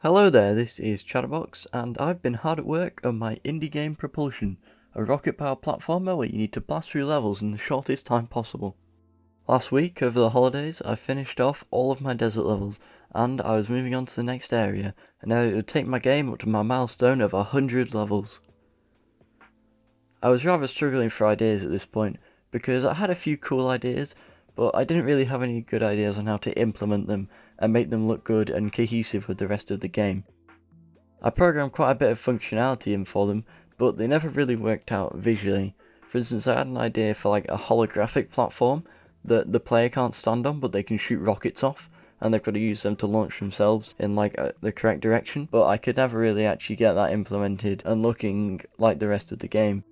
Hello there, this is Chadderbox, and I've been hard at work on my indie game Propulsion, a rocket-powered platformer where you need to blast through levels in the shortest time possible. Last week, over the holidays, I finished off all of my desert levels, and I was moving on to the next area, and now it would take my game up to my milestone of 100 levels. I was rather struggling for ideas at this point, because I had a few cool ideas, but I didn't really have any good ideas on how to implement them and make them look good and cohesive with the rest of the game. I programmed quite a bit of functionality in for them, but they never really worked out visually. For instance, I had an idea for like a holographic platform that the player can't stand on, but they can shoot rockets off, and they've got to use them to launch themselves in the correct direction, but I could never really actually get that implemented and looking like the rest of the game.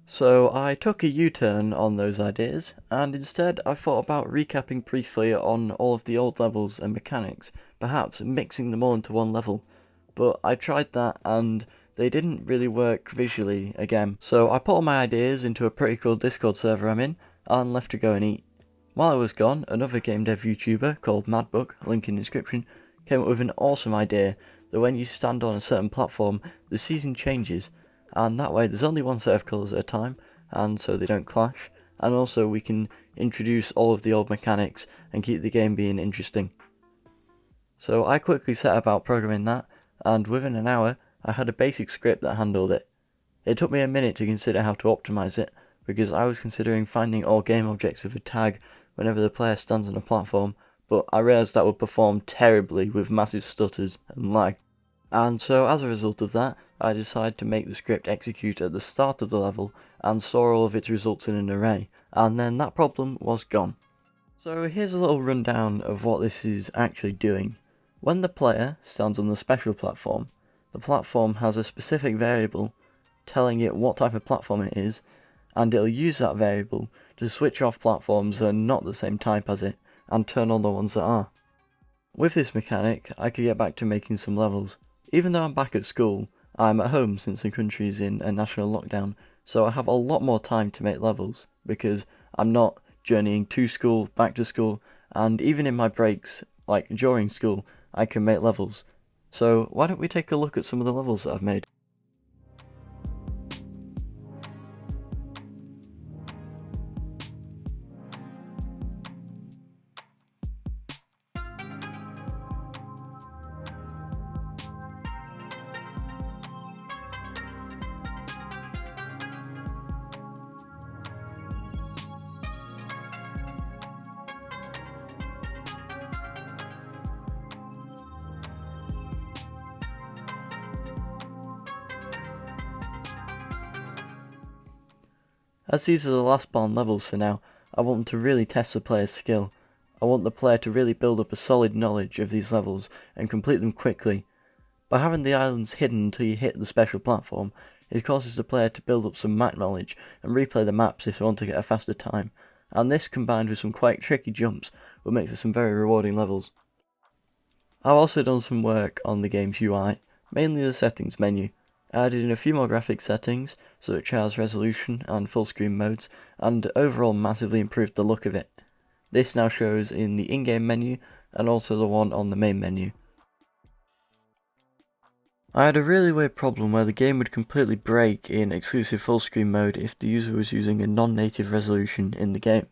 So I took a U-turn on those ideas, and instead I thought about recapping briefly on all of the old levels and mechanics, perhaps mixing them all into one level. But I tried that and they didn't really work visually again, so I put all my ideas into a pretty cool Discord server I'm in, and left to go and eat. While I was gone, another game dev YouTuber called Madbook, link in description, came up with an awesome idea that when you stand on a certain platform, the season changes, and that way there's only one set of colours at a time, and so they don't clash, and also we can introduce all of the old mechanics and keep the game being interesting. So I quickly set about programming that, and within an hour I had a basic script that handled it. It took me a minute to consider how to optimise it, because I was considering finding all game objects with a tag whenever the player stands on a platform, but I realised that would perform terribly with massive stutters and lag. And so as a result of that, I decided to make the script execute at the start of the level and store all of its results in an array, and then that problem was gone. So here's a little rundown of what this is actually doing. When the player stands on the special platform, the platform has a specific variable telling it what type of platform it is, and it'll use that variable to switch off platforms that are not the same type as it, and turn on the ones that are. With this mechanic, I could get back to making some levels. Even though I'm back at school, I'm at home since the country is in a national lockdown, so I have a lot more time to make levels, because I'm not journeying to school, back to school, and even in my breaks, like during school, I can make levels. So why don't we take a look at some of the levels that I've made. As these are the last spawn levels for now, I want them to really test the player's skill. I want the player to really build up a solid knowledge of these levels and complete them quickly. By having the islands hidden until you hit the special platform, it causes the player to build up some map knowledge and replay the maps if they want to get a faster time, and this combined with some quite tricky jumps will make for some very rewarding levels. I've also done some work on the game's UI, mainly the settings menu. I added in a few more graphic settings, such as resolution and full screen modes, and overall massively improved the look of it. This now shows in the in-game menu, and also the one on the main menu. I had a really weird problem where the game would completely break in exclusive full screen mode if the user was using a non-native resolution in the game,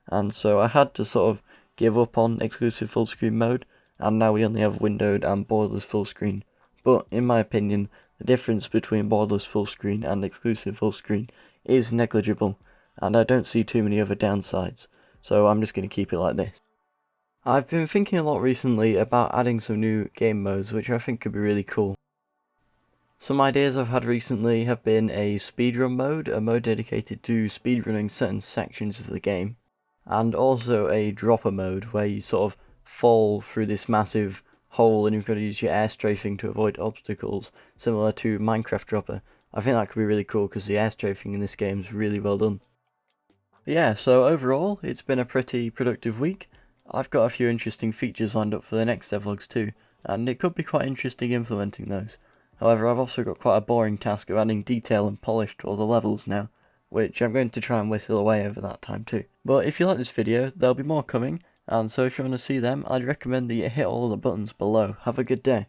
and so I had to sort of give up on exclusive full screen mode, and now we only have windowed and borderless full screen. But in my opinion, the difference between borderless full screen and exclusive full screen is negligible, and I don't see too many other downsides, so I'm just going to keep it like this. I've been thinking a lot recently about adding some new game modes which I think could be really cool. Some ideas I've had recently have been a speedrun mode, a mode dedicated to speedrunning certain sections of the game, and also a dropper mode where you sort of fall through this massive hole and you've got to use your air strafing to avoid obstacles, similar to Minecraft Dropper. I think that could be really cool because the air strafing in this game is really well done. But yeah, so overall, it's been a pretty productive week. I've got a few interesting features lined up for the next devlogs too, and it could be quite interesting implementing those. However, I've also got quite a boring task of adding detail and polish to all the levels now, which I'm going to try and whittle away over that time too. But if you like this video, there'll be more coming, And so if you want to see them, I'd recommend that you hit all the buttons below. Have a good day.